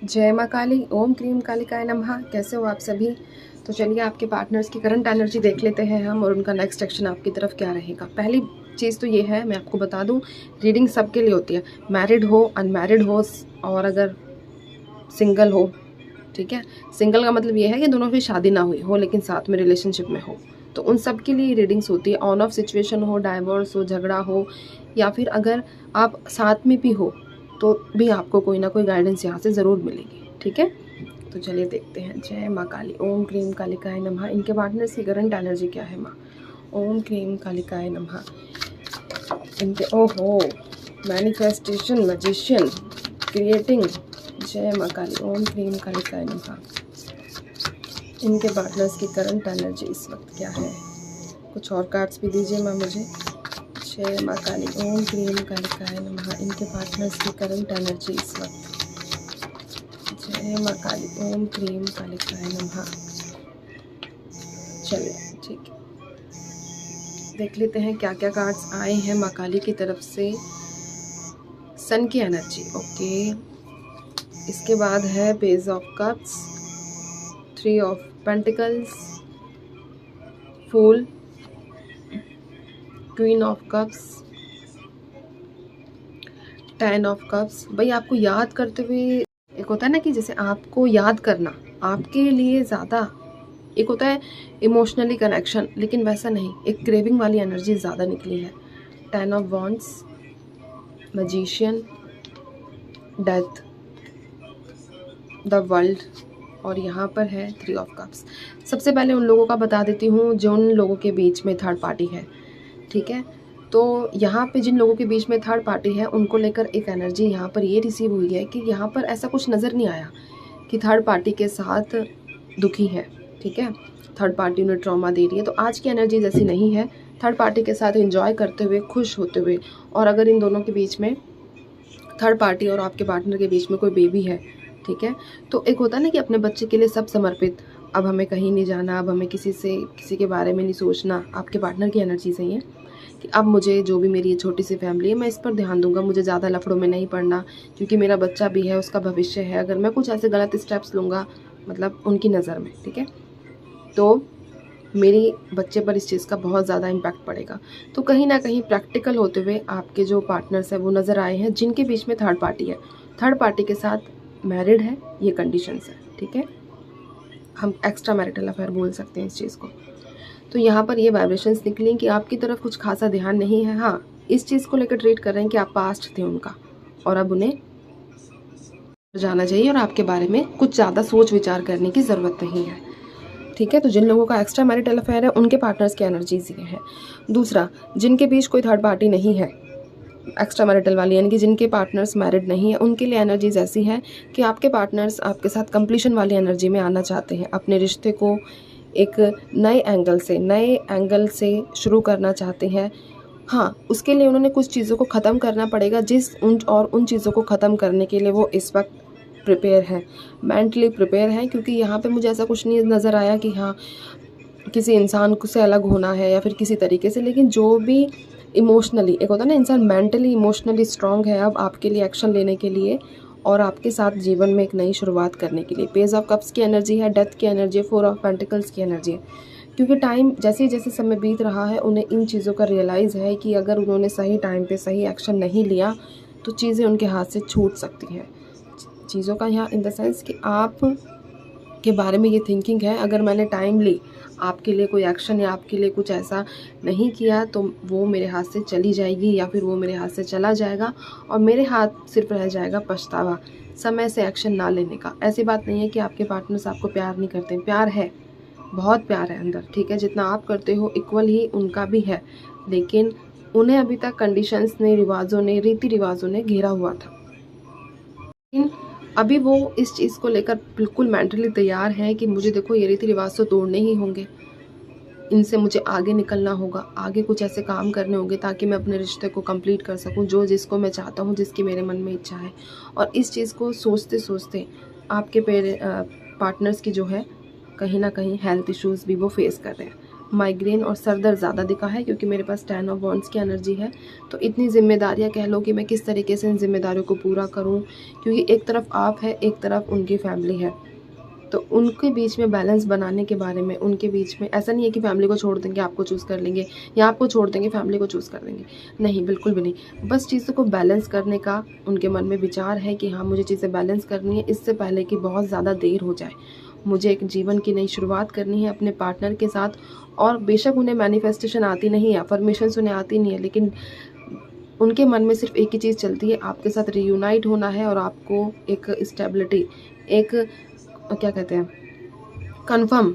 जय माँ काली, ओम क्रीम कालिकाय नमः। कैसे हो आप सभी? तो चलिए आपके पार्टनर्स की करंट एनर्जी देख लेते हैं हम और उनका नेक्स्ट एक्शन आपकी तरफ क्या रहेगा। पहली चीज़ तो ये है, मैं आपको बता दूं, रीडिंग सबके लिए होती है, मैरिड हो, अनमैरिड हो और अगर सिंगल हो। ठीक है, सिंगल का मतलब ये है कि दोनों की शादी ना हुई हो लेकिन साथ में रिलेशनशिप में हो, तो उन सब के लिए रीडिंग्स होती है। ऑन ऑफ सिचुएशन हो, डाइवोर्स हो, झगड़ा हो, या फिर अगर आप साथ में भी हो तो भी आपको कोई ना कोई गाइडेंस यहाँ से ज़रूर मिलेगी। ठीक है, तो चलिए देखते हैं। जय माँ काली, ओम क्रीम कालिकाय नमः। इनके पार्टनर्स की करंट एनर्जी क्या है माँ? ओम क्रीम कालिकाय नमः। इनके ओहो, मैनिफेस्टेशन, मैजिशियन, क्रिएटिंग। जय माँ काली, ओम क्रीम कालिकाय नमः। इनके पार्टनर्स की करंट एनर्जी इस वक्त क्या है? कुछ और कार्ड्स भी दीजिए माँ मुझे। जय माँ काली, ओम क्रीम कालिकाय नमः। इनके पार्टनर्स की करंट एनर्जी इस वक्त। जय माँ काली, ओम क्रीम कालिकाय नमः। चलिए ठीक है, देख लेते हैं क्या क्या कार्ड्स आए हैं माँ काली की तरफ से। सन की एनर्जी, ओके। इसके बाद है page of cups, 3 of pentacles, fool, queen of cups, 10 of cups. भाई आपको याद करते हुए, एक होता है ना कि जैसे आपको याद करना आपके लिए ज़्यादा, एक होता है इमोशनली कनेक्शन, लेकिन वैसा नहीं, एक क्रेविंग वाली एनर्जी ज़्यादा निकली है। 10 of wands, magician, death, the world, और यहाँ पर है 3 ऑफ कप्स। सबसे पहले उन लोगों का बता देती हूँ जो उन लोगों के बीच में थर्ड पार्टी है। ठीक है, तो यहाँ पे जिन लोगों के बीच में थर्ड पार्टी है उनको लेकर एक एनर्जी यहाँ पर ये रिसीव हुई है कि यहाँ पर ऐसा कुछ नज़र नहीं आया कि थर्ड पार्टी के साथ दुखी है। ठीक है, थर्ड पार्टी उन्हें ट्रॉमा दे रही है, तो आज की एनर्जी जैसी नहीं है। थर्ड पार्टी के साथ एंजॉय करते हुए, खुश होते हुए, और अगर इन दोनों के बीच में, थर्ड पार्टी और आपके पार्टनर के बीच में कोई बेबी है, ठीक है, तो एक होता है ना कि अपने बच्चे के लिए सब समर्पित, अब हमें कहीं नहीं जाना, अब हमें किसी के बारे में नहीं सोचना। आपके पार्टनर की एनर्जी सही है कि अब मुझे जो भी मेरी छोटी सी फैमिली है मैं इस पर ध्यान दूंगा, मुझे ज़्यादा लफड़ों में नहीं पड़ना, क्योंकि मेरा बच्चा भी है, उसका भविष्य है। अगर मैं कुछ ऐसे गलत स्टेप्स लूँगा, मतलब उनकी नज़र में, ठीक है, तो मेरी बच्चे पर इस चीज़ का बहुत ज़्यादा इम्पैक्ट पड़ेगा। तो कहीं ना कहीं प्रैक्टिकल होते हुए आपके जो पार्टनर्स हैं वो नज़र आए हैं जिनके बीच में थर्ड पार्टी है, थर्ड पार्टी के साथ मैरिड है, ये कंडीशंस है। ठीक है, हम एक्स्ट्रा मैरिटल अफेयर बोल सकते हैं इस चीज़ को। तो यहाँ पर ये वाइब्रेशंस निकली कि आपकी तरफ कुछ खासा ध्यान नहीं है। हाँ, इस चीज़ को लेकर ट्रीट कर रहे हैं कि आप पास्ट थे उनका और अब उन्हें जाना चाहिए और आपके बारे में कुछ ज़्यादा सोच विचार करने की ज़रूरत नहीं है। ठीक है, तो जिन लोगों का एक्स्ट्रा मैरिटल अफेयर है उनके पार्टनर्स की एनर्जीज ये है। दूसरा, जिनके बीच कोई थर्ड पार्टी नहीं है, एक्स्ट्रा मैरिटल वाली, यानी कि जिनके पार्टनर्स मैरिड नहीं है, उनके लिए एनर्जीज ऐसी है कि आपके पार्टनर्स आपके साथ कंप्लीशन वाली एनर्जी में आना चाहते हैं, अपने रिश्ते को एक नए एंगल से शुरू करना चाहते हैं। हाँ, उसके लिए उन्होंने कुछ चीज़ों को ख़त्म करना पड़ेगा, उन चीज़ों को ख़त्म करने के लिए वो इस वक्त प्रिपेयर हैं, मेंटली प्रिपेयर हैं, क्योंकि यहाँ पे मुझे ऐसा कुछ नहीं नज़र आया कि हाँ किसी इंसान से अलग होना है या फिर किसी तरीके से, लेकिन जो भी इमोशनली, एक होता है ना इंसान मेंटली इमोशनली स्ट्रांग है अब आपके लिए एक्शन लेने के लिए और आपके साथ जीवन में एक नई शुरुआत करने के लिए। पेज ऑफ कप्स की एनर्जी है, डेथ की एनर्जी है, 4 ऑफ पेंटिकल्स की एनर्जी है, क्योंकि टाइम जैसे जैसे समय बीत रहा है उन्हें इन चीज़ों का रियलाइज़ है कि अगर उन्होंने सही टाइम पे सही एक्शन नहीं लिया तो चीज़ें उनके हाथ से छूट सकती हैं। चीज़ों का यहाँ इन द सेंस कि आप के बारे में ये थिंकिंग है, अगर मैंने टाइमली आपके लिए कोई एक्शन या आपके लिए कुछ ऐसा नहीं किया तो वो मेरे हाथ से चली जाएगी या फिर वो मेरे हाथ से चला जाएगा और मेरे हाथ सिर्फ रह जाएगा पछतावा, समय से एक्शन ना लेने का। ऐसी बात नहीं है कि आपके पार्टनर्स आपको प्यार नहीं करते, प्यार है, बहुत प्यार है अंदर, ठीक है, जितना आप करते हो इक्वल ही उनका भी है, लेकिन उन्हें अभी तक कंडीशंस ने, रिवाजों ने, रीति रिवाजों ने घेरा हुआ था। लेकिन अभी वो इस चीज़ को लेकर बिल्कुल मेंटली तैयार है कि मुझे देखो ये रीति रिवाज तो तोड़ने ही होंगे, इनसे मुझे आगे निकलना होगा, आगे कुछ ऐसे काम करने होंगे ताकि मैं अपने रिश्ते को कंप्लीट कर सकूं, जो जिसको मैं चाहता हूं, जिसकी मेरे मन में इच्छा है। और इस चीज़ को सोचते सोचते आपके पार्टनर्स की जो है कहीं ना कहीं हेल्थ इश्यूज़ भी वो फेस कर रहे हैं। माइग्रेन और सर दर्द ज़्यादा दिखा है, क्योंकि मेरे पास 10 ऑफ वॉन्ड्स की एनर्जी है। तो इतनी जिम्मेदारियां कह लो कि मैं किस तरीके से इन जिम्मेदारियों को पूरा करूं, क्योंकि एक तरफ आप है, एक तरफ उनकी फैमिली है। तो उनके बीच में बैलेंस बनाने के बारे में, उनके बीच में ऐसा नहीं है कि फैमिली को छोड़ देंगे आपको चूज़ कर लेंगे, या आपको छोड़ देंगे फैमिली को चूज़ कर देंगे, नहीं, बिल्कुल भी नहीं। बस चीज़ों को बैलेंस करने का उनके मन में विचार है कि हाँ, मुझे चीज़ें बैलेंस करनी है, इससे पहले कि बहुत ज़्यादा देर हो जाए। मुझे एक जीवन की नई शुरुआत करनी है अपने पार्टनर के साथ। और बेशक उन्हें मैनिफेस्टेशन आती नहीं है, अफर्मेशंस उन्हें आती नहीं है, लेकिन उनके मन में सिर्फ एक ही चीज़ चलती है, आपके साथ रियूनाइट होना है और आपको एक स्टेबिलिटी, एक क्या कहते हैं, कंफर्म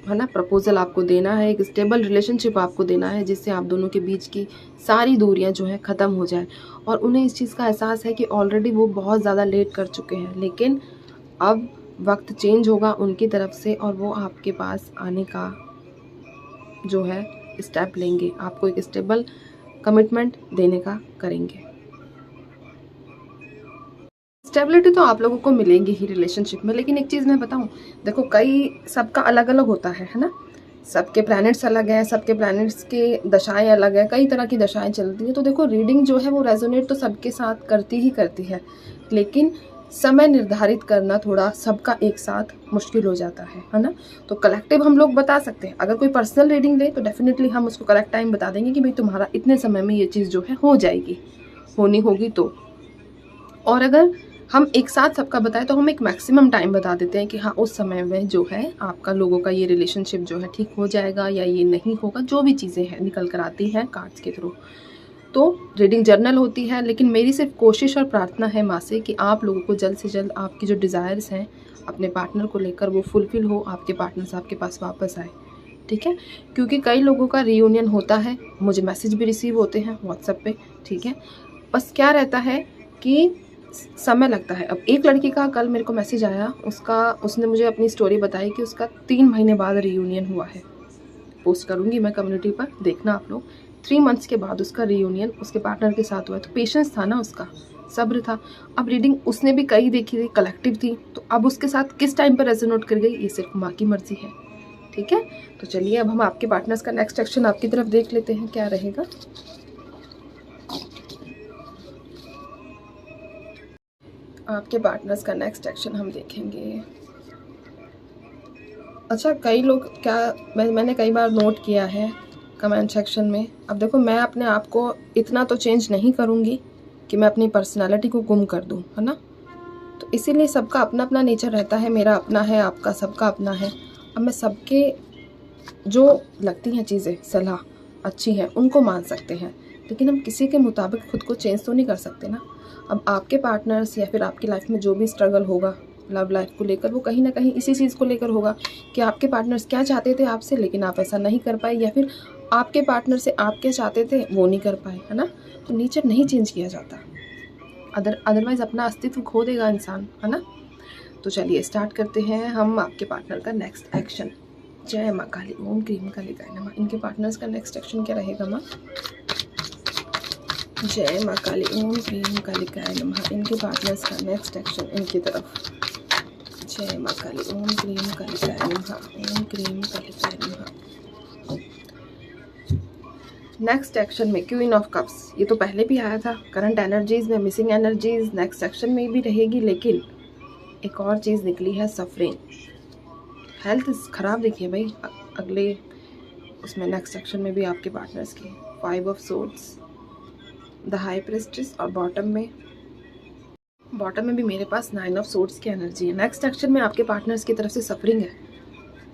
है ना, प्रपोजल आपको देना है, एक स्टेबल रिलेशनशिप आपको देना है, जिससे आप दोनों के बीच की सारी दूरियां जो है ख़त्म हो जाए। और उन्हें इस चीज़ का एहसास है कि ऑलरेडी वो बहुत ज़्यादा लेट कर चुके हैं, लेकिन अब वक्त चेंज होगा उनकी तरफ से और वो आपके पास आने का जो है स्टेप लेंगे, आपको एक स्टेबल कमिटमेंट देने का करेंगे। स्टेबिलिटी तो आप लोगों को मिलेंगी ही रिलेशनशिप में, लेकिन एक चीज़ मैं बताऊं, देखो कई सबका अलग अलग होता है ना, सबके प्लैनेट्स अलग हैं, सबके प्लैनेट्स के दशाएं अलग हैं, कई तरह की दशाएं चलती हैं। तो देखो रीडिंग जो है वो रेजोनेट तो सबके साथ करती ही करती है, लेकिन समय निर्धारित करना थोड़ा सबका एक साथ मुश्किल हो जाता है ना। तो कलेक्टिव हम लोग बता सकते हैं, अगर कोई पर्सनल रीडिंग ले तो डेफिनेटली हम उसको करेक्ट टाइम बता देंगे कि भाई तुम्हारा इतने समय में ये चीज़ जो है हो जाएगी, होनी होगी तो। और अगर हम एक साथ सबका बताएं तो हम एक मैक्सिमम टाइम बता देते हैं कि हाँ, उस समय में जो है आपका लोगों का ये रिलेशनशिप जो है ठीक हो जाएगा या ये नहीं होगा, जो भी चीज़ें हैं निकल कर आती हैं कार्ड्स के थ्रू। तो रीडिंग जर्नल होती है, लेकिन मेरी सिर्फ कोशिश और प्रार्थना है माँ से कि आप लोगों को जल्द से जल्द आपकी जो डिज़ायर्स हैं अपने पार्टनर को लेकर वो फुलफिल हो, आपके पार्टनर्स आपके पास वापस आए, ठीक है। क्योंकि कई लोगों का रीयूनियन होता है, मुझे मैसेज भी रिसीव होते हैं व्हाट्सएप पे, ठीक है। बस क्या रहता है कि समय लगता है। अब एक लड़की का कल मेरे को मैसेज आया, उसने मुझे अपनी स्टोरी बताई कि उसका 3 महीने बाद रीयूनियन हुआ है। पोस्ट करूँगी मैं कम्युनिटी पर, देखना आप लोग। 3 मंथ्स के बाद उसका रीयूनियन उसके पार्टनर के साथ हुआ है। तो पेशेंस था ना उसका, सब्र था। अब रीडिंग उसने भी कई देखी थी, कलेक्टिव थी, तो अब उसके साथ किस टाइम पर रेजोनेट कर गई ये सिर्फ माँ की मर्जी है, ठीक है। तो चलिए अब हम आपके पार्टनर्स का नेक्स्ट एक्शन आपकी तरफ देख लेते हैं, क्या रहेगा। आपके पार्टनर्स का नेक्स्ट एक्शन हम देखेंगे। अच्छा, कई लोग मैंने कई बार नोट किया है कमेंट सेक्शन में। अब देखो, मैं अपने आप को इतना तो चेंज नहीं करूँगी कि मैं अपनी पर्सनालिटी को गुम कर दूँ, है ना। तो इसीलिए सबका अपना अपना नेचर रहता है, मेरा अपना है, आपका सबका अपना है। अब मैं सबके जो लगती हैं चीज़ें सलाह अच्छी हैं उनको मान सकते हैं, लेकिन हम किसी के मुताबिक खुद को चेंज तो नहीं कर सकते ना। अब आपके पार्टनर्स या फिर आपकी लाइफ में जो भी स्ट्रगल होगा लव लाइफ को लेकर, वो कहीं ना कहीं इसी चीज़ को लेकर होगा कि आपके पार्टनर्स क्या चाहते थे आपसे, लेकिन आप ऐसा नहीं कर पाए, या फिर आपके पार्टनर से आप क्या चाहते थे वो नहीं कर पाए, है ना। तो नेचर नहीं चेंज किया जाता, अदरवाइज अपना अस्तित्व खो देगा इंसान, है ना। तो चलिए स्टार्ट करते हैं हम आपके पार्टनर का नेक्स्ट एक्शन। जय माँ काली, ओम क्रीम कालिकाय नमः। इनके पार्टनर्स का नेक्स्ट एक्शन क्या रहेगा माँ। जय माँ काली, ओम क्रीम कालिकाय नमः। इनके पार्टनर्स का नेक्स्ट एक्शन इनकी तरफ। जय माँ काली, ओम क्रीम कालिकाय नमः, ओम क्रीम कालिकाय नमः। नेक्स्ट एक्शन में क्वीन ऑफ कप्स, ये तो पहले भी आया था। करंट एनर्जीज में मिसिंग एनर्जीज नेक्स्ट सेक्शन में भी रहेगी, लेकिन एक और चीज़ निकली है, सफरिंग, हेल्थ खराब देखिए भाई। अगले उसमें नेक्स्ट सेक्शन में भी आपके पार्टनर्स की 5 of swords, the high prestige, और बॉटम में भी मेरे पास 9 ऑफ सोर्ड्स की एनर्जी है। नेक्स्ट सेक्शन में आपके पार्टनर्स की तरफ से सफरिंग है,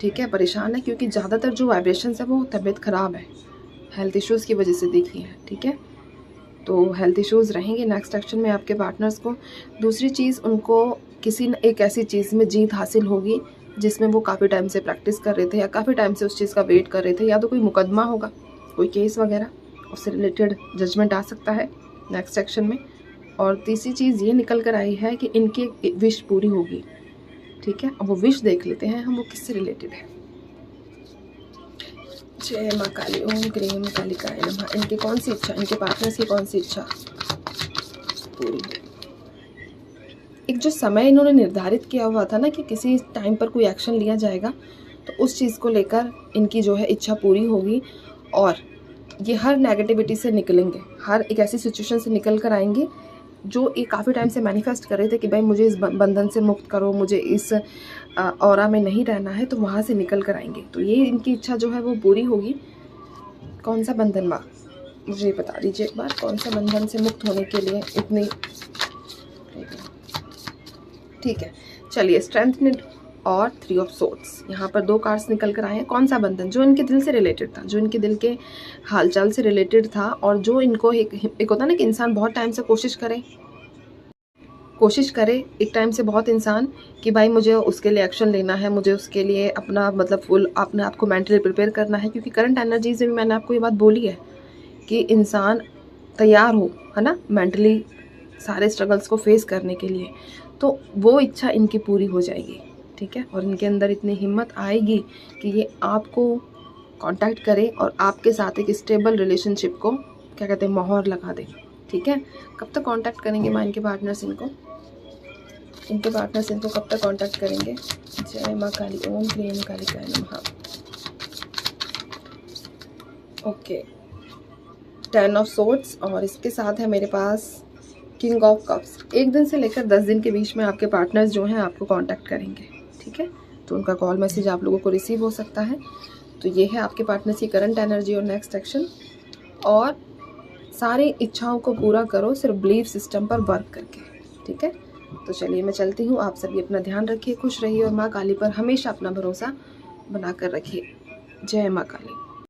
ठीक है, परेशान है, क्योंकि ज़्यादातर जो वाइब्रेशंस है वो तबीयत ख़राब है, हेल्थ इश्यूज़ की वजह से देखी है, ठीक है। तो हेल्थ इश्यूज़ रहेंगे नेक्स्ट सेक्शन में आपके पार्टनर्स को। दूसरी चीज़, उनको किसी न एक ऐसी चीज़ में जीत हासिल होगी जिसमें वो काफ़ी टाइम से प्रैक्टिस कर रहे थे या काफ़ी टाइम से उस चीज़ का वेट कर रहे थे, या तो कोई मुकदमा होगा, कोई केस वगैरह, उससे रिलेटेड जजमेंट आ सकता है नेक्स्ट सेक्शन में। और तीसरी चीज़ ये निकल कर आई है कि इनकी विश पूरी होगी, ठीक है। अब वो विश देख लेते हैं हम, वो किससे रिलेटेड है। जय माँ काली, ओम क्रीम कालिकाय नमः। इनकी कौन सी इच्छा, इनके पार्टनर्स की कौन सी इच्छा पूरी है। एक जो समय इन्होंने निर्धारित किया हुआ था ना कि किसी टाइम पर कोई एक्शन लिया जाएगा, तो उस चीज़ को लेकर इनकी जो है इच्छा पूरी होगी और ये हर नेगेटिविटी से निकलेंगे, हर एक ऐसी सिचुएशन से निकल कर आएंगे जो ये काफ़ी टाइम से मैनिफेस्ट कर रहे थे कि भाई मुझे इस बंधन से मुक्त करो, मुझे इस ऑरा में नहीं रहना है, तो वहाँ से निकल कर आएंगे। तो ये इनकी इच्छा जो है वो पूरी होगी। कौन सा बंधन माँ, मुझे ये बता दीजिए एक बार, कौन सा बंधन से मुक्त होने के लिए इतनी, ठीक है चलिए, स्ट्रेंथनिंग और 3 ऑफ सोर्ड्स, यहाँ पर 2 कार्ड्स निकल कर आए हैं। कौन सा बंधन, जो इनके दिल से रिलेटेड था, जो इनके दिल के हालचाल से रिलेटेड था, और जो इनको एक होता है ना कि इंसान बहुत टाइम से कोशिश करे एक टाइम से बहुत इंसान कि भाई मुझे उसके लिए एक्शन लेना है, मुझे उसके लिए अपना मतलब फुल अपने आप को मेंटली प्रिपेयर करना है, क्योंकि करंट एनर्जीज में मैंने आपको ये बात बोली है कि इंसान तैयार हो, है ना, मेंटली सारे स्ट्रगल्स को फेस करने के लिए। तो वो इच्छा इनकी पूरी हो जाएगी, ठीक है। और इनके अंदर इतनी हिम्मत आएगी कि ये आपको कांटेक्ट करें और आपके साथ एक स्टेबल रिलेशनशिप को क्या कहते हैं मोहर लगा दें, ठीक है। कब तक कांटेक्ट करेंगे माँ इनके पार्टनर्स इनको कब तक कांटेक्ट करेंगे? जय माँ काली, ओम क्लीम कालिकाय नमः। ओके, 10 ऑफ सोर्ड्स और इसके साथ है मेरे पास किंग ऑफ कप्स। 1 दिन से लेकर 10 दिन के बीच में आपके पार्टनर्स जो हैं आपको कांटेक्ट करेंगे, ठीक है। तो उनका कॉल मैसेज आप लोगों को रिसीव हो सकता है। तो ये है आपके पार्टनर्स की करंट एनर्जी और नेक्स्ट एक्शन। और सारी इच्छाओं को पूरा करो सिर्फ बिलीफ सिस्टम पर वर्क करके, ठीक है। तो चलिए मैं चलती हूँ, आप सभी अपना ध्यान रखिए, खुश रहिए और माँ काली पर हमेशा अपना भरोसा बनाकर रखिए। जय माँ काली।